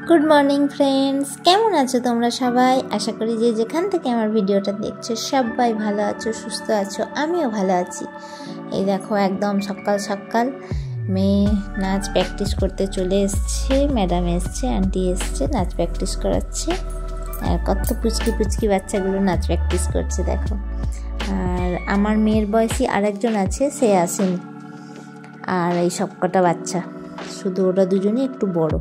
Good morning friends, কেমন আছো তোমরা সবাই? আশা করি যে যেখান থেকে আমার ভিডিওটা দেখছো সবাই ভালো আছো, সুস্থ আছো। আমিও ভালো আছি। এই দেখো একদম সকাল সকাল মেয়ে নাচ প্র্যাকটিস করতে চলে এসছে। ম্যাডাম এসছে, আন্টি এসছে, নাচ প্র্যাকটিস করাচ্ছে। আর কত পুচকি পুচকি বাচ্চাগুলো নাচ প্র্যাকটিস করছে দেখো। আর আমার মেয়ের বয়সী আরেকজন আছে, সে আসেনি। আর এই সব কটা বাচ্চা, শুধু ওরা দুজনে একটু বড়।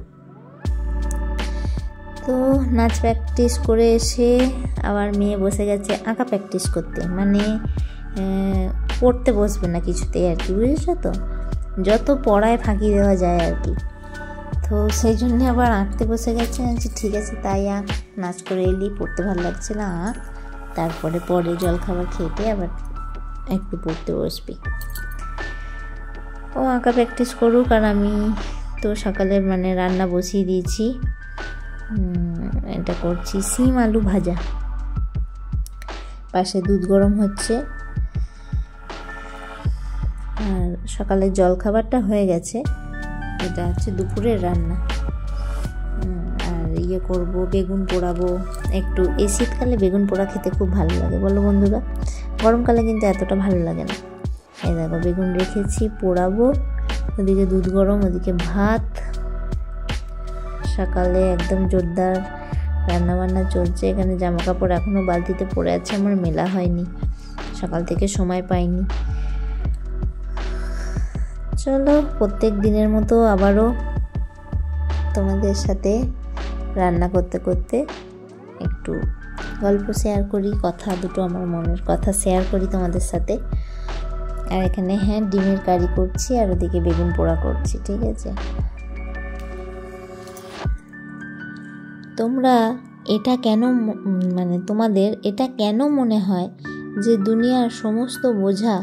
তো নাচ প্র্যাকটিস করে এসে আবার মেয়ে বসে গেছে আঁকা প্র্যাকটিস করতে, মানে পড়তে বসবে না কিছুতেই আর কি, বুঝেছো তো? যত পড়ায় ফাঁকি দেওয়া যায় আর কি। তো সেই জন্যে আবার আঁকতে বসে গেছে। ঠিক আছে তাই আঁক, নাচ করে এলি, পড়তে ভালো লাগছে না, আঁক, তারপরে পরে জলখাবার খেতে আবার একটু পড়তে বসবি। ও আঁকা প্র্যাকটিস করুক, আর আমি তো সকালে রান্না বসিয়ে দিয়েছি। এটা করছি সিম আলু ভাজা, পাশে দুধ গরম হচ্ছে। আর সকালের জলখাবারটা হয়ে গেছে, এটা হচ্ছে দুপুরের রান্না। আর করব, বেগুন পোড়াবো একটু। এই শীতকালে বেগুন পোড়া খেতে খুব ভালো লাগে, বলো বন্ধুরা? গরমকালে কিন্তু এতটা ভালো লাগে না। এই দেখো বেগুন রেখেছি, পোড়াবো। ওদিকে দুধ গরম, ওদিকে ভাত। সকালে একদম জোরদার রান্নাবান্না চলছে। এখানে জামা কাপড় এখনও বালতিতে পড়ে আছে, আমার মেলা হয়নি, সকাল থেকে সময় পাইনি। চলো প্রত্যেক দিনের মতো আবারও তোমাদের সাথে রান্না করতে করতে একটু গল্প শেয়ার করি, কথা দুটো আমার মনের কথা শেয়ার করি তোমাদের সাথে। আর এখানে ডিমের কারি করছি, আর ওদিকে বেগুন পোড়া করছি, ঠিক আছে? তোমরা এটা কেন তোমাদের এটা কেন মনে হয় যে দুনিয়ার সমস্ত বোঝা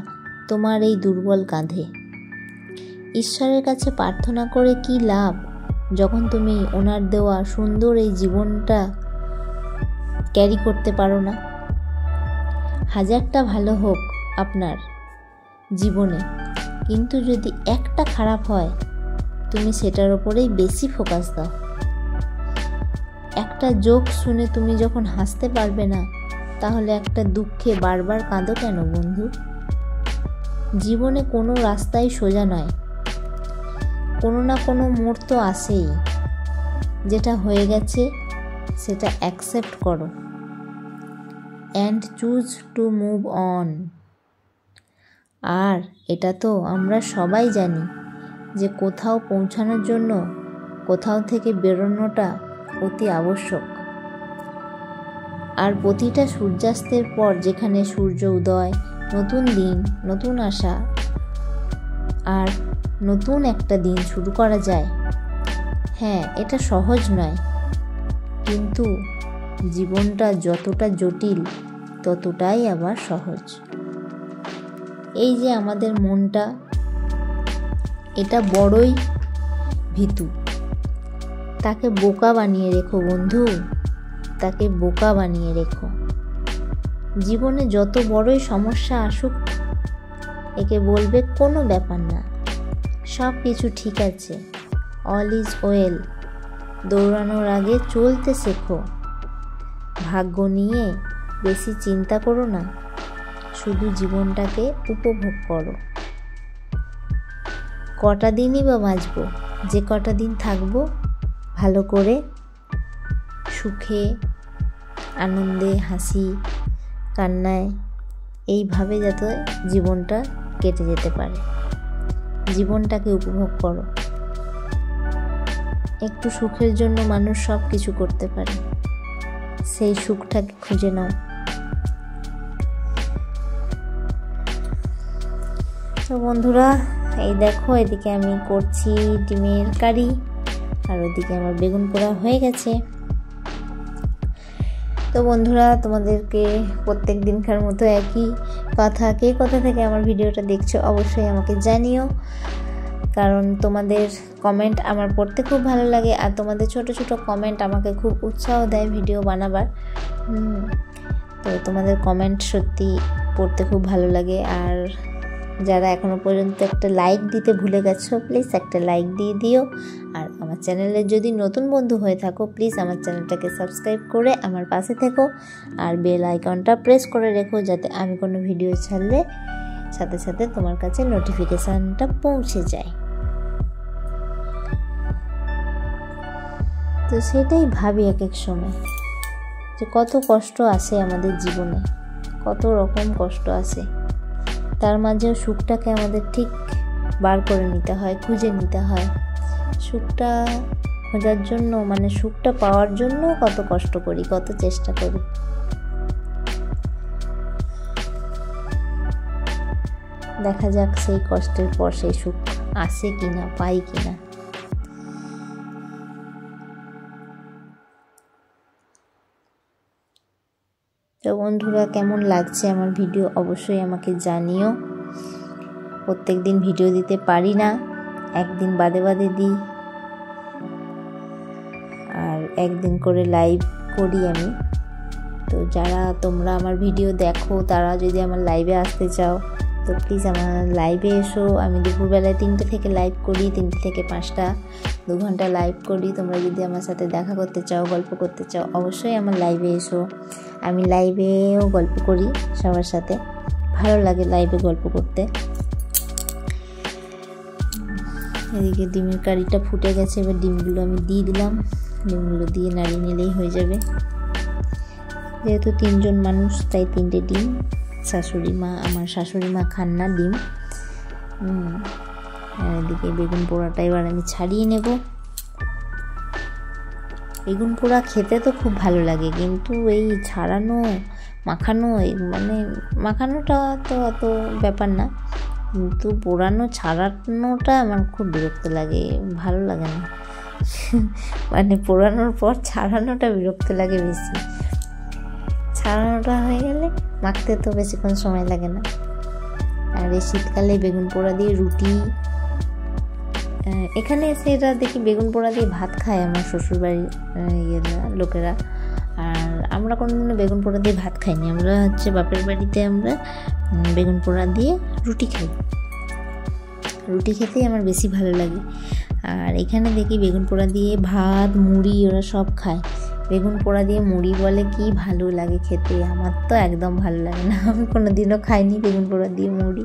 তোমার এই দুর্বল কাঁধে? ঈশ্বরের কাছে প্রার্থনা করে কি লাভ, যখন তুমি ওনার দেওয়া সুন্দর এই জীবনটা ক্যারি করতে পারো না? হাজারটা ভালো হোক আপনার জীবনে, কিন্তু যদি একটা খারাপ হয় তুমি সেটার ওপরেই বেশি ফোকাস দাও। একটা জোক শুনে তুমি যখন হাসতে পারবে না, তাহলে একটা দুঃখে বারবার কাঁদো কেন বন্ধু? জীবনে কোনো রাস্তাই সোজা নয়, কোনো না কোনো মোড় তো আসেই। যেটা হয়ে গেছে সেটা অ্যাকসেপ্ট করো and choose to move on. আর এটা তো আমরা সবাই জানি যে কোথাও পৌঁছানোর জন্য কোথাও থেকে বেরোনোটা অতি আবশ্যক। আর প্রতিটা সূর্যাস্তের পর যেখানে সূর্য উদয়, নতুন দিন, নতুন আশা, আর নতুন একটা দিন শুরু করা যায়। হ্যাঁ, এটা সহজ নয়, কিন্তু জীবনটা যতটা জটিল ততটাই আবার সহজ। এই যে আমাদের মনটা, এটা বড়ই ভীতু। তাকে বোকা বানিয়ে রেখো বন্ধু, তাকে বোকা বানিয়ে রেখো। জীবনে যত বড়ই সমস্যা আসুক, একে বলবে কোনো ব্যাপার না, সব কিছু ঠিক আছে, অল ইজ ওয়েল। দৌড়ানোর আগে চলতে শেখো। ভাগ্য নিয়ে বেশি চিন্তা করো না, শুধু জীবনটাকে উপভোগ করো। কটা দিনই বা বাঁচবো, যে কটা দিন থাকবো ভালো করে সুখে, আনন্দে, হাসি কান্নায়, এইভাবে যাতে জীবনটা কেটে যেতে পারে। জীবনটাকে উপভোগ করো। একটু সুখের জন্য মানুষ সব কিছু করতে পারে, সেই সুখটাকে খুঁজে নাও। তো বন্ধুরা, এই দেখো এদিকে আমি করছি ডিমের কারি, আর ওদিকে আমার বেগুন পোড়া হয়ে গেছে। তো বন্ধুরা, তোমাদেরকে প্রত্যেক দিনকার মতো একই কথা, কে কোথা থেকে আমার ভিডিওটা দেখছো অবশ্যই আমাকে জানিও, কারণ তোমাদের কমেন্ট আমার পড়তে খুব ভালো লাগে। আর তোমাদের ছোট ছোট কমেন্ট আমাকে খুব উৎসাহ দেয় ভিডিও বানাবার। তো তোমাদের কমেন্ট সত্যি পড়তে খুব ভালো লাগে। আর যারা এখনও পর্যন্ত একটা লাইক দিতে ভুলে গেছো, প্লিজ একটা লাইক দিয়ে দিও। আর আমার চ্যানেলে যদি নতুন বন্ধু হয়ে থাকো, প্লিজ আমার চ্যানেলটাকে সাবস্ক্রাইব করে আমার পাশে থেকো আর বেল আইকনটা প্রেস করে রেখো, যাতে আমি কোনো ভিডিও ছাড়লে সাথে সাথে তোমার কাছে নোটিফিকেশানটা পৌঁছে যায়। তো সেটাই ভাবি এক এক সময় যে কত কষ্ট আসে আমাদের জীবনে, কত রকম কষ্ট আসে, তার মাঝেও সুখটাকে আমাদের ঠিক বার করে নিতে হয়, খুঁজে নিতে হয়। সুখটা খোঁজার জন্য, মানে সুখটা পাওয়ার জন্য কত কষ্ট করি, কত চেষ্টা করি। দেখা যাক সেই কষ্টের পর সেই সুখ আসে কিনা, পাই কিনা। তো বন্ধুরা, কেমন লাগছে আমার ভিডিও অবশ্যই আমাকে জানিও। প্রত্যেক দিন ভিডিও দিতে পারি না, একদিন বাদে বাদে দিই, আর একদিন করে লাইভ করি আমি। তো যারা তোমরা আমার ভিডিও দেখো, তারা যদি আমার লাইভে আসতে চাও তো প্লিজ আমার লাইভে এসো। আমি দুপুরবেলায় 3টে থেকে লাইভ করি, 3টে থেকে 5টা, 2 ঘন্টা লাইভ করি। তোমরা যদি আমার সাথে দেখা করতে চাও, গল্প করতে চাও, অবশ্যই আমার লাইভে এসো। আমি লাইভেও গল্প করি সবার সাথে, ভালো লাগে লাইভে গল্প করতে। এদিকে ডিমের কারিটা ফুটে গেছে, এবার ডিমগুলো আমি দিয়ে দিলাম। ডিমগুলো দিয়ে নাড়িয়ে নিলেই হয়ে যাবে। যেহেতু 3 জন মানুষ, তাই 3টে ডিম। আমার শাশুড়ি মা খান না ডিম। আর এদিকে বেগুন পোড়াটা এবার আমি ছাড়িয়ে নেব। বেগুন পোড়া খেতে তো খুব ভালো লাগে, কিন্তু এই ছাড়ানো, মাখানো, মানে মাখানোটা তো অত ব্যাপার না, কিন্তু পোড়ানো, ছাড়ানোটা আমার খুব বিরক্ত লাগে, ভালো লাগে না। মানে পোড়ানোর পর ছাড়ানোটা বিরক্ত লাগে বেশি। ছাড়ানোটা হয়ে গেলে মাখতে তো বেশিক্ষণ সময় লাগে না। আর এই শীতকালে বেগুন পোড়া দিয়ে রুটি, এখানে এসে এরা দেখি বেগুন পোড়া দিয়ে ভাত খায় আমার শ্বশুরবাড়ির লোকেরা। আর আমরা কোনোদিনও বেগুন পোড়া দিয়ে ভাত খাইনি। আমরা বাপের বাড়িতে আমরা বেগুন পোড়া দিয়ে রুটি খাই। রুটি খেতেই আমার বেশি ভালো লাগে। আর এখানে দেখি বেগুন পোড়া দিয়ে ভাত, মুড়ি ওরা সব খায়। বেগুন পোড়া দিয়ে মুড়ি বলে কি ভালো লাগে খেতে, আমার তো একদম ভালো লাগে না। আমি কোনোদিনও খাইনি বেগুন পোড়া দিয়ে মুড়ি।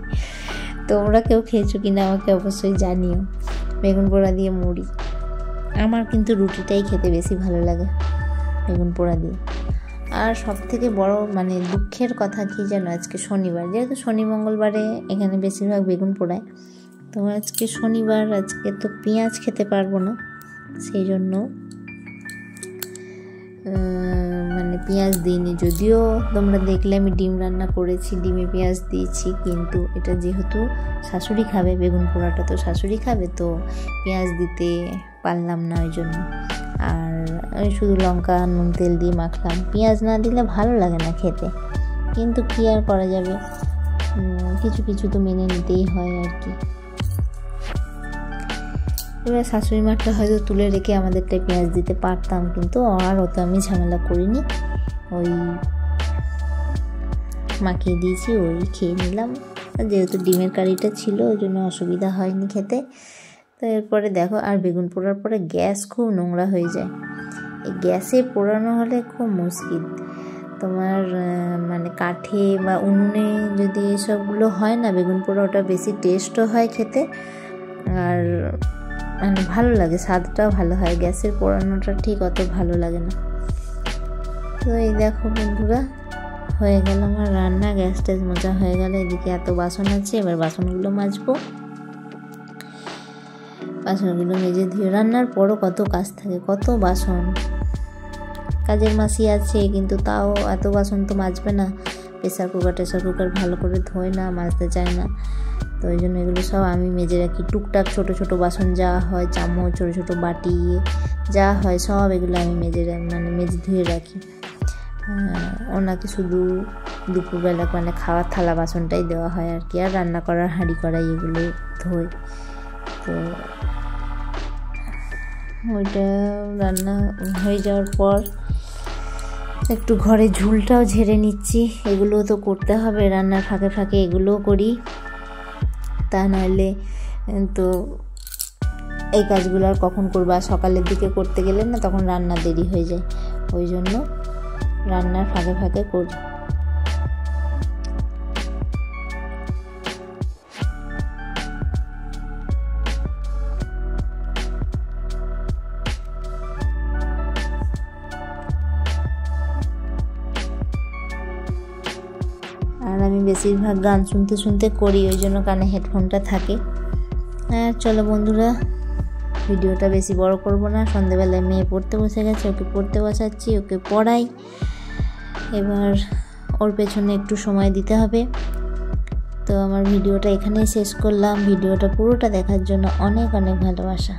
তোমরা কেউ খেয়েছো কিনা আমাকে অবশ্যই জানিও। বেগুন পোড়া দিয়ে মুড়ি, আমার কিন্তু রুটিটাই খেতে বেশি ভালো লাগে বেগুন পোড়া দিয়ে। আর সব থেকে বড় মানে দুঃখের কথা কি জানো, আজকে শনিবার, যেহেতু শনি মঙ্গলবারে এখানে বেশিরভাগ বেগুন পোড়ায়, তো আজকে শনিবার, আজকে তো পেঁয়াজ খেতে পারবো না, সেই জন্য মানে পেঁয়াজ দিইনি। যদিও তোমরা দেখলে আমি ডিম রান্না করেছি, ডিমে পেঁয়াজ দিয়েছি, কিন্তু এটা যেহেতু শাশুড়ি খাবে, বেগুন পোড়াটা তো শাশুড়ি খাবে, তো পেঁয়াজ দিতে পারলাম না ওই জন্য। আর ওই শুধু লঙ্কা, নুন, তেল দিয়ে মাখলাম। পেঁয়াজ না দিলে ভালো লাগে না খেতে, কিন্তু কী আর করা যাবে, কিছু কিছু তো মেনে নিতেই হয় আর কি। এবার শাশুড়ি মাটা হয়তো তুলে রেখে আমাদেরটাই পেঁয়াজ দিতে পারতাম, কিন্তু আর অত আমি ঝামেলা করিনি, ওই মাখিয়ে দিয়েছি, ওই খেয়ে নিলাম। যেহেতু ডিমের কারিটা ছিল ওই জন্য অসুবিধা হয়নি খেতে। তো এরপরে দেখো, আর বেগুন পোড়ার পরে গ্যাস খুব নোংরা হয়ে যায়। এই গ্যাসে পোড়ানো হলে খুব মুশকিল। তোমার মানে কাঠে বা উনুনে যদি এসবগুলো হয় না বেগুন পোড়া, ওটা বেশি টেস্টও হয় খেতে, আর মানে ভালো লাগে, স্বাদটাও ভালো হয়। গ্যাসের পোড়ানোটা ঠিক অত ভালো লাগে না। তো এই দেখো বন্ধুরা, হয়ে গেল আমার রান্না, গ্যাস ট্যাস মোছা হয়ে গেল। এদিকে এত বাসন আছে, এবার বাসনগুলো মাজবো। বাসনগুলো মেজে ধুয়ে, রান্নার পরও কত কাজ থাকে, কত বাসন। কাজের মাসি আছে, কিন্তু তাও এত বাসন তো মাজবে না। প্রেসার কুকার ভালো করে ধোয় না, মাজতে চায় না। তো ওই জন্য এগুলো সব আমি মেজে রাখি। টুকটাক ছোট ছোট বাসন যা হয়, চামচ, ছোট ছোট বাটি যা হয়, সব এগুলো আমি মেজে ধুয়ে রাখি। ওনাকে শুধু দুপুরবেলা মানে খাওয়ার থালা বাসনটাই দেওয়া হয় আর কি, আর রান্না করার হাঁড়ি কড়াই এগুলো ধোয়। তো ওইটা রান্না হয়ে যাওয়ার পর একটু ঘরে ঝুলটাও ঝেড়ে নিচ্ছি, এগুলো তো করতে হবে রান্নার ফাঁকে ফাঁকে, এগুলোও করি। তা নাহলে তো এই কাজগুলো আর কখন করবা, সকালের দিকে করতে গেলে না তখন রান্না দেরি হয়ে যায়, ওই জন্য রান্নার ফাঁকে ফাঁকে করি। আর আমি বেশিরভাগ গান শুনতে শুনতে করি, ওই জন্য কানে হেডফোনটা থাকে। আর চলো বন্ধুরা, ভিডিওটা বেশি বড় করব না। সন্ধ্যেবেলায় মেয়ে পড়তে বসে গেছে, ওকে পড়তে বসাচ্ছি, ওকে পড়াই। এবার ওর পেছনে একটু সময় দিতে হবে। তো আমার ভিডিওটা এখানেই শেষ করলাম। ভিডিওটা পুরোটা দেখার জন্য অনেক অনেক ভালোবাসা।